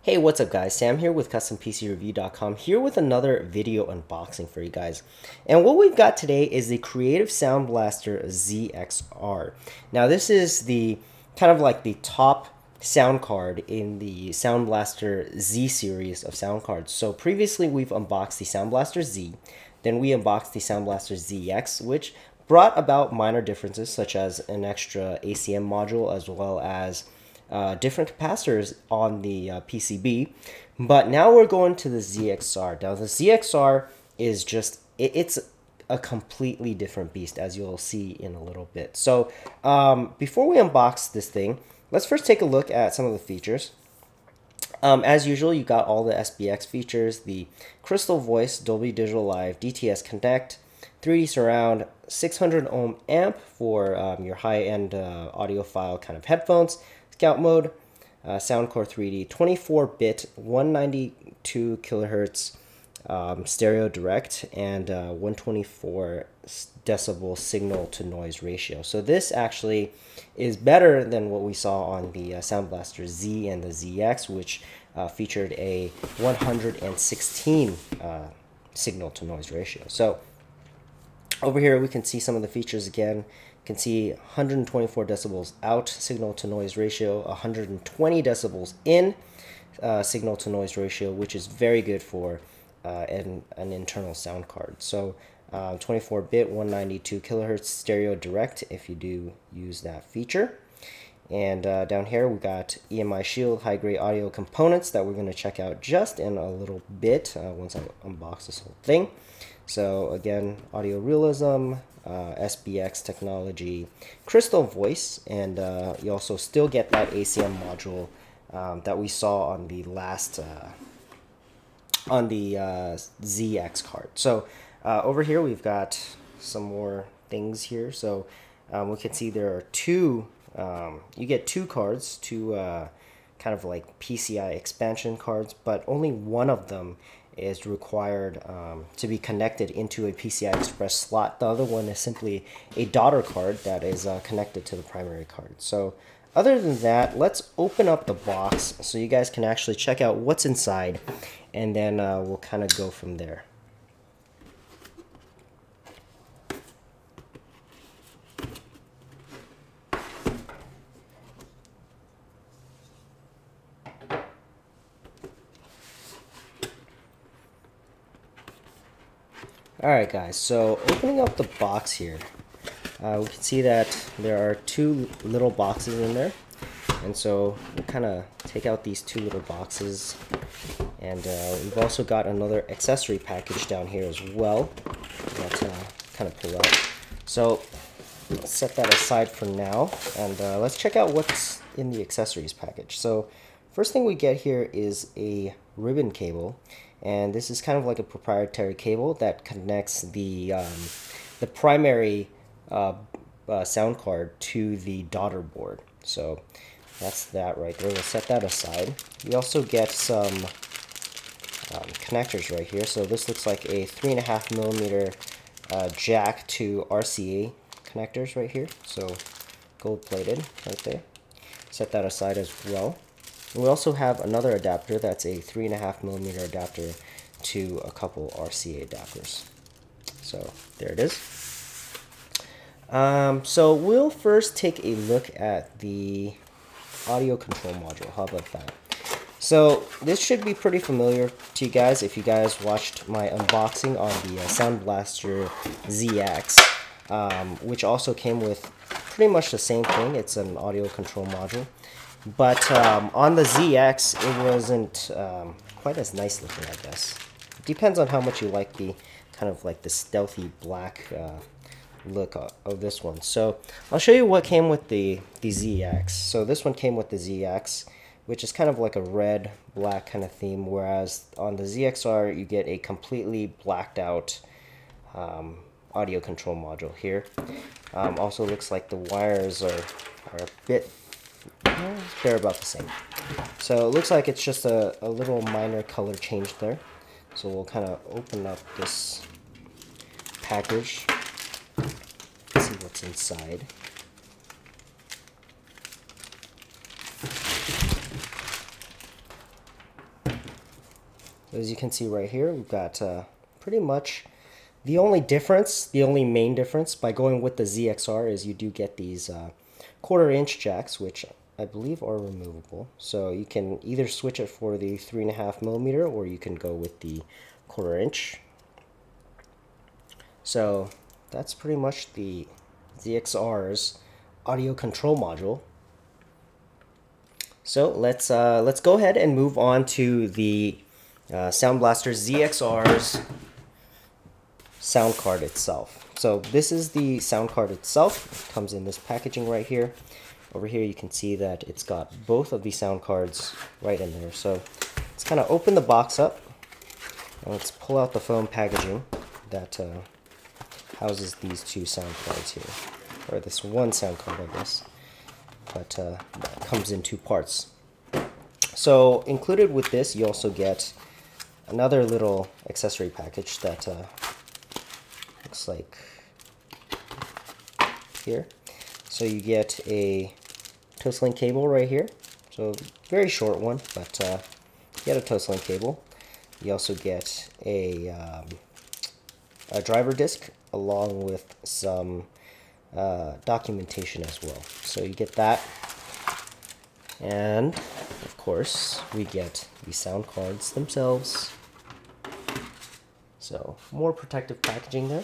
Hey, what's up guys? Sam here with CustomPCReview.com, here with another video unboxing for you guys. And what we've got today is the Creative Sound Blaster ZxR. Now this is the kind of like the top sound card in the Sound Blaster Z series of sound cards. So previously we've unboxed the Sound Blaster Z, then we unboxed the Sound Blaster ZX, which brought about minor differences such as an extra ACM module as well as different capacitors on the PCB. But now we're going to the ZxR. Now the ZxR is just, it's a completely different beast, as you'll see in a little bit. So before we unbox this thing, let's first take a look at some of the features. As usual, you got all the SBX features, the Crystal Voice, Dolby Digital Live, DTS Connect, 3D Surround, 600 ohm amp for your high-end audiophile kind of headphones, Scout mode, Soundcore 3D, 24-bit, 192 kilohertz stereo direct, and 124 decibel signal to noise ratio. So this actually is better than what we saw on the Sound Blaster Z and the ZX, which featured a 116 signal to noise ratio. So over here we can see some of the features again. You can see 124 decibels out signal to noise ratio, 120 decibels in signal to noise ratio, which is very good for an internal sound card. So 24-bit, 192 kilohertz stereo direct if you do use that feature. And down here we got EMI Shield high-grade audio components that we're going to check out just in a little bit once I unbox this whole thing. So again, audio realism, SBX technology, Crystal Voice, and you also still get that ACM module that we saw on the last on the ZX card. So over here we've got some more things here. So we can see there are two. You get two cards, two kind of like PCI expansion cards, but only one of them is required to be connected into a PCI Express slot. The other one is simply a daughter card that is connected to the primary card. So other than that, let's open up the box so you guys can actually check out what's inside, and then we'll kind of go from there. Alright guys, so opening up the box here, we can see that there are two little boxes in there, and so we'll kind of take out these two little boxes, and we've also got another accessory package down here as well that kind of pull out. So let's set that aside for now, and let's check out what's in the accessories package. So first thing we get here is a ribbon cable. And this is kind of like a proprietary cable that connects the primary sound card to the daughter board. So that's that right there. We'll set that aside. We also get some connectors right here. So this looks like a 3.5mm jack to RCA connectors right here. So gold plated right there. Set that aside as well. We also have another adapter that's a 3.5mm adapter to a couple RCA adapters. So there it is. So we'll first take a look at the audio control module. How about that? So this should be pretty familiar to you guys if you guys watched my unboxing on the Sound Blaster ZX, which also came with pretty much the same thing. It's an audio control module. But on the ZX, it wasn't quite as nice looking, I guess. It depends on how much you like the kind of like the stealthy black look of this one. So I'll show you what came with the ZX. So this one came with the ZX, which is kind of like a red black kind of theme, whereas on the ZxR you get a completely blacked out audio control module here. Also looks like the wires are a bit, they're about the same. So it looks like it's just a little minor color change there. So we'll kind of open up this package, see what's inside. As you can see right here, we've got pretty much the only difference, the only main difference by going with the ZxR is you do get these 1/4" jacks, which I believe are removable. So you can either switch it for the 3.5mm or you can go with the 1/4". So that's pretty much the ZxR's audio control module. So let's go ahead and move on to the Sound Blaster ZxR's sound card itself. So this is the sound card itself. It comes in this packaging right here. Over here you can see that it's got both of the sound cards right in there. So let's kind of open the box up and let's pull out the foam packaging that houses these two sound cards here, or this one sound card, I guess, but that comes in two parts. So included with this, you also get another little accessory package that looks like here. So you get a Toslink cable right here, so very short one, but you get a Toslink cable. You also get a driver disc along with some documentation as well. So you get that, and of course we get the sound cards themselves. So more protective packaging there.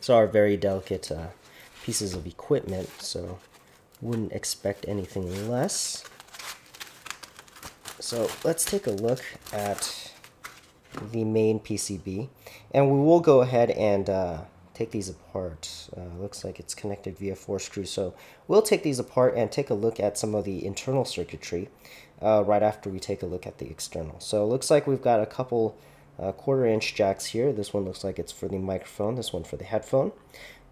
These are very delicate pieces of equipment, so wouldn't expect anything less. So let's take a look at the main PCB, and we will go ahead and take these apart. Looks like it's connected via 4 screws, so we'll take these apart and take a look at some of the internal circuitry right after we take a look at the external. So it looks like we've got a couple 1/4" jacks here. This one looks like it's for the microphone, this one for the headphone.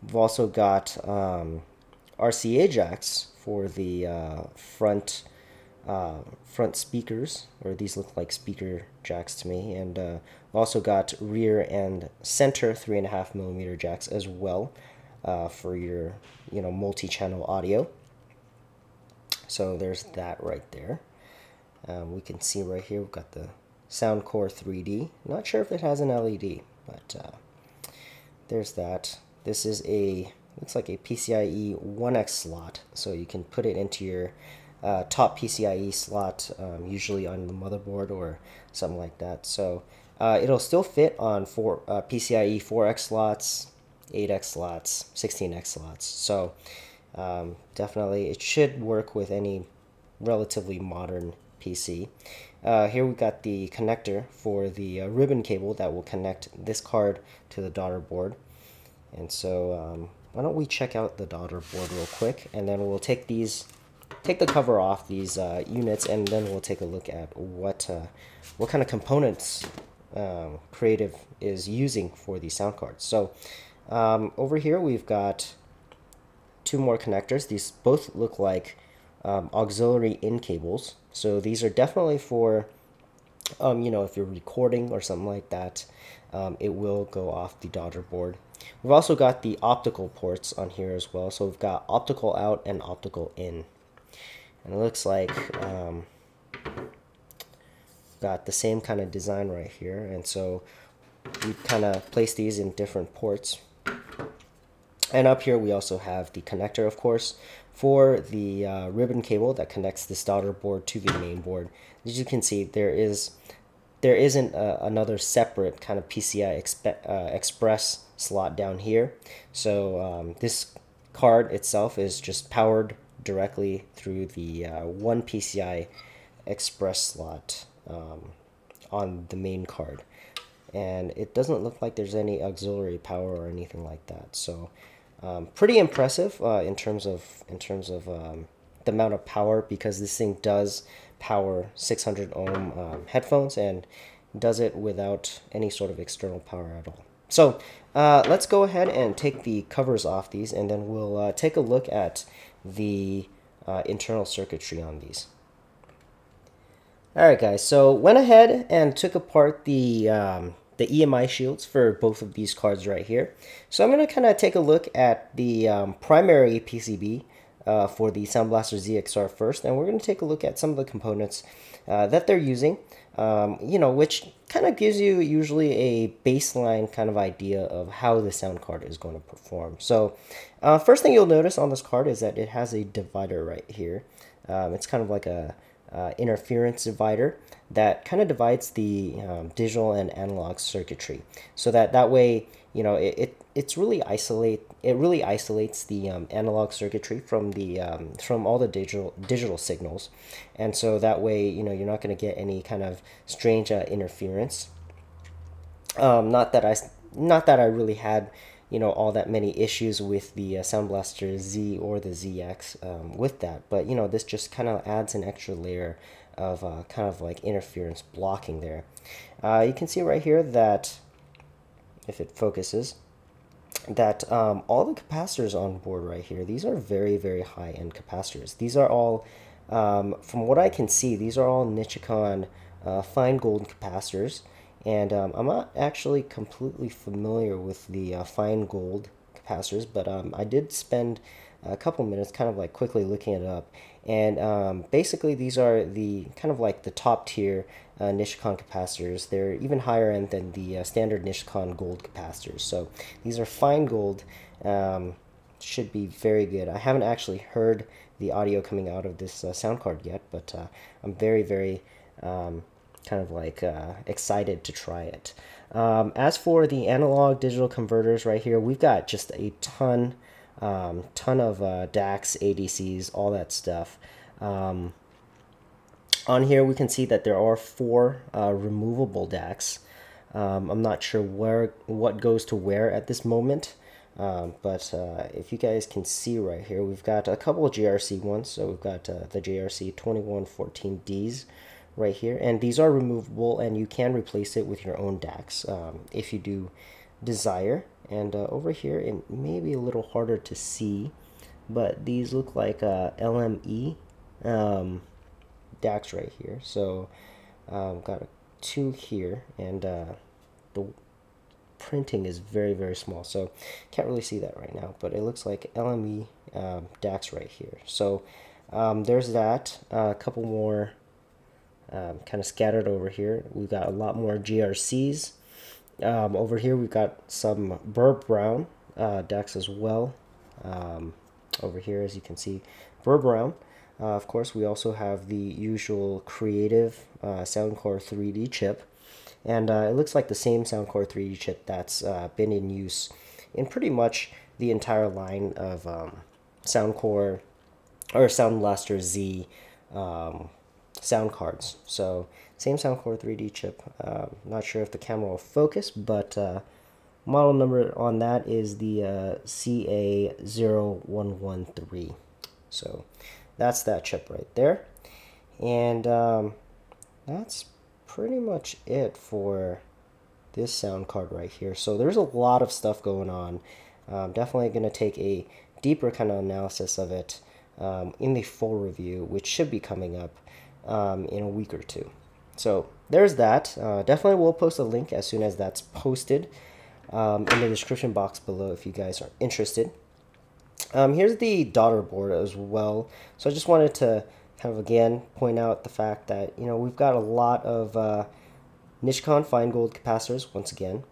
We've also got RCA jacks for the front speakers, or these look like speaker jacks to me, and also got rear and center 3.5mm jacks as well for your multi-channel audio. So there's that right there. We can see right here we've got the Soundcore 3D. Not sure if it has an LED, but there's that. This is looks like a PCIe 1X slot, so you can put it into your top PCIe slot, usually on the motherboard or something like that. So it'll still fit on PCIe 4X slots, 8X slots, 16X slots. So definitely it should work with any relatively modern PC. Here we've got the connector for the ribbon cable that will connect this card to the daughter board. And so why don't we check out the daughter board real quick, and then we'll take the cover off these units, and then we'll take a look at what kind of components Creative is using for these sound cards. So over here we've got two more connectors. These both look like auxiliary in cables. So these are definitely for if you're recording or something like that, it will go off the daughter board. We've also got the optical ports on here as well. So we've got optical out and optical in. And it looks like got the same kind of design right here. And so we kind of place these in different ports. And up here we also have the connector, of course, for the ribbon cable that connects this daughter board to the main board. As you can see, there isn't another separate kind of PCI Express slot down here. So this card itself is just powered directly through the one PCI Express slot on the main card, and it doesn't look like there's any auxiliary power or anything like that. So pretty impressive in terms of the amount of power, because this thing does power 600 ohm headphones and does it without any sort of external power at all. So let's go ahead and take the covers off these, and then we'll take a look at the internal circuitry on these. Alright guys, so went ahead and took apart the EMI shields for both of these cards right here. So I'm going to kind of take a look at the primary PCB for the Sound Blaster ZxR first, and we're going to take a look at some of the components that they're using, which kind of gives you usually a baseline kind of idea of how the sound card is going to perform. So first thing you'll notice on this card is that it has a divider right here. It's kind of like a interference divider that kind of divides the digital and analog circuitry, so that way it really isolates the analog circuitry from the from all the digital signals, and so that way you're not going to get any kind of strange interference. Not that I really had all that many issues with the Sound Blaster Z or the ZX with that, but this just kind of adds an extra layer of kind of like interference blocking there. You can see right here that if it focuses, that all the capacitors on board right here, these are very, very high-end capacitors. These are all, from what I can see, these are all Nichicon fine gold capacitors. And I'm not actually completely familiar with the fine gold capacitors, but I did spend a couple minutes kind of like quickly looking it up. And basically these are the kind of like the top tier Nichicon capacitors. They're even higher end than the standard Nichicon gold capacitors. So these are fine gold, should be very good. I haven't actually heard the audio coming out of this sound card yet, but I'm very, very kind of like excited to try it. As for the analog digital converters right here, we've got just a ton of DACs, ADCs, all that stuff. On here we can see that there are 4 removable DACs. I'm not sure what goes to where at this moment, but if you guys can see right here, we've got a couple of JRC ones. So we've got the JRC 2114Ds right here, and these are removable, and you can replace it with your own DACs if you do desire. And over here it may be a little harder to see, but these look like LME DACs right here. So got 2 here, and the printing is very, very small, so can't really see that right now, but it looks like LME DACs right here. So there's that. A couple more kind of scattered over here. We've got a lot more GRCs. Over here we've got some Burr Brown DACs as well. Over here, as you can see, Burr Brown. Of course, we also have the usual Creative Soundcore 3D chip, and it looks like the same Soundcore 3D chip that's been in use in pretty much the entire line of Soundcore or Sound Blaster Z sound cards. So same Soundcore 3D chip. Not sure if the camera will focus, but model number on that is the CA0113. So that's that chip right there. And that's pretty much it for this sound card right here. So there's a lot of stuff going on. Definitely going to take a deeper kind of analysis of it in the full review, which should be coming up in a week or two. So there's that. Definitely will post a link as soon as that's posted in the description box below if you guys are interested. Here's the daughter board as well. So I just wanted to kind of again point out the fact that we've got a lot of Nichicon fine gold capacitors once again,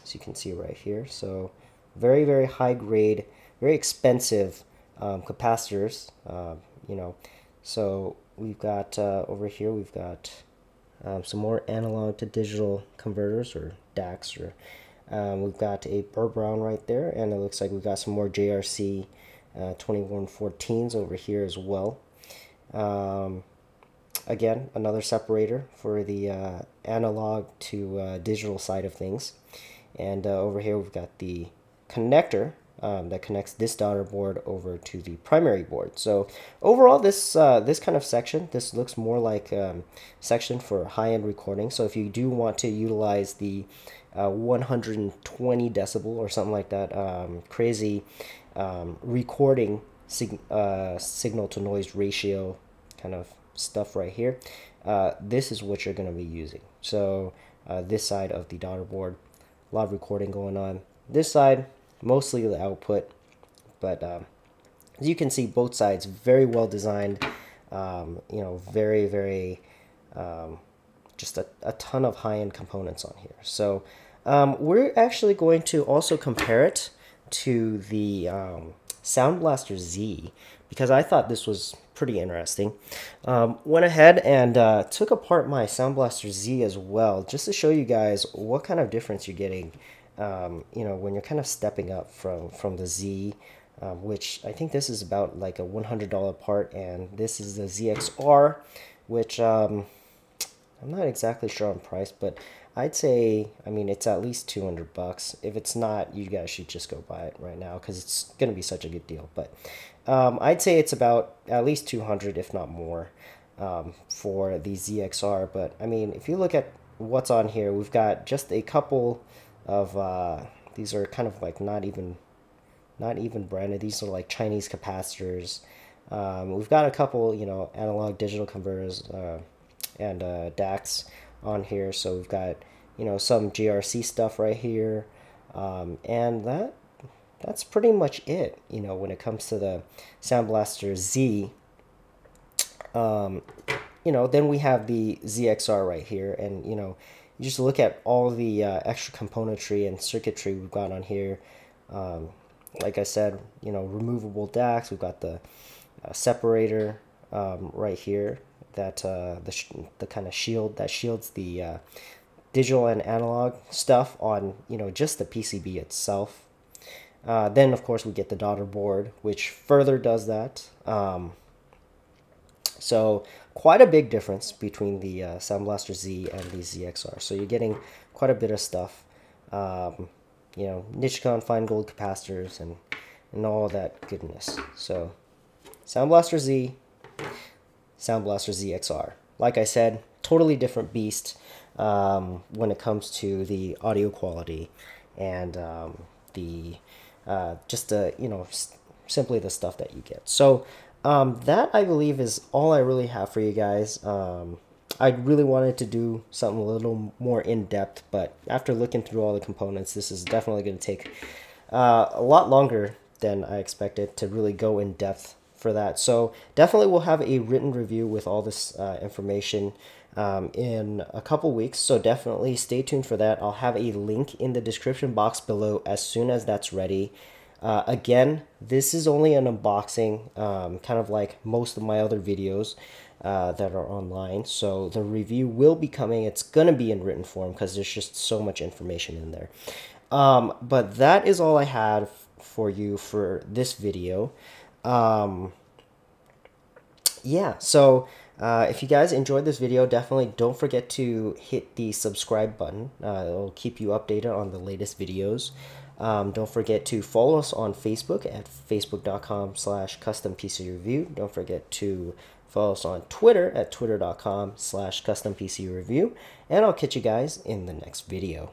as you can see right here. So very, very high grade, very expensive capacitors. So we've got over here we've got some more analog to digital converters, or DACs, or we've got a Burr Brown right there, and it looks like we've got some more JRC 2114s over here as well. Again, another separator for the analog to digital side of things. And over here we've got the connector that connects this daughter board over to the primary board. So overall, this kind of section, this looks more like a section for high-end recording. So if you do want to utilize the 120 decibel or something like that, crazy recording signal to noise ratio kind of stuff right here, this is what you're going to be using. So this side of the daughter board, a lot of recording going on. This side, mostly the output, but As you can see, both sides very well designed. You know, very just a ton of high-end components on here. So we're actually going to also compare it to the Sound Blaster Z, because I thought this was pretty interesting. Went ahead and took apart my Sound Blaster Z as well, just to show you guys what kind of difference you're getting, you know, when you're kind of stepping up from the Z, which I think this is about like a $100 part, and this is the ZxR, which I'm not exactly sure on price, but I'd say, I mean, it's at least 200 bucks. If it's not, you guys should just go buy it right now, because it's going to be such a good deal. But I'd say it's about at least 200, if not more, for the ZxR. But I mean, if you look at what's on here, we've got just a couple of these are kind of like not even branded. These are like Chinese capacitors. We've got a couple, you know, analog digital converters and DACs on here. So we've got, you know, some GRC stuff right here, and that's pretty much it, you know, when it comes to the Sound Blaster Z. You know, then we have the ZxR right here, and you know, you just look at all the extra componentry and circuitry we've got on here. Like I said, you know, removable DACs. We've got the separator right here, that the kind of shield that shields the digital and analog stuff on, you know, just the PCB itself. Then of course we get the daughter board, which further does that. So quite a big difference between the Sound Blaster Z and the ZxR. So you're getting quite a bit of stuff. You know, Nichicon fine gold capacitors and all that goodness. So Sound Blaster Z, Sound Blaster ZxR. Like I said, totally different beast when it comes to the audio quality and the just the, you know, simply the stuff that you get. So that, I believe, is all I really have for you guys. I really wanted to do something a little more in-depth, but after looking through all the components, this is definitely going to take a lot longer than I expected to really go in depth for that. So definitely we'll have a written review with all this information in a couple weeks, so definitely stay tuned for that. I'll have a link in the description box below as soon as that's ready. Again, this is only an unboxing, kind of like most of my other videos that are online. So the review will be coming. It's going to be in written form because there's just so much information in there. But that is all I had for you for this video. Yeah, so if you guys enjoyed this video, definitely don't forget to hit the subscribe button. It'll keep you updated on the latest videos. Don't forget to follow us on Facebook at facebook.com/custompcreview. Don't forget to follow us on Twitter at twitter.com/custompcreview. And I'll catch you guys in the next video.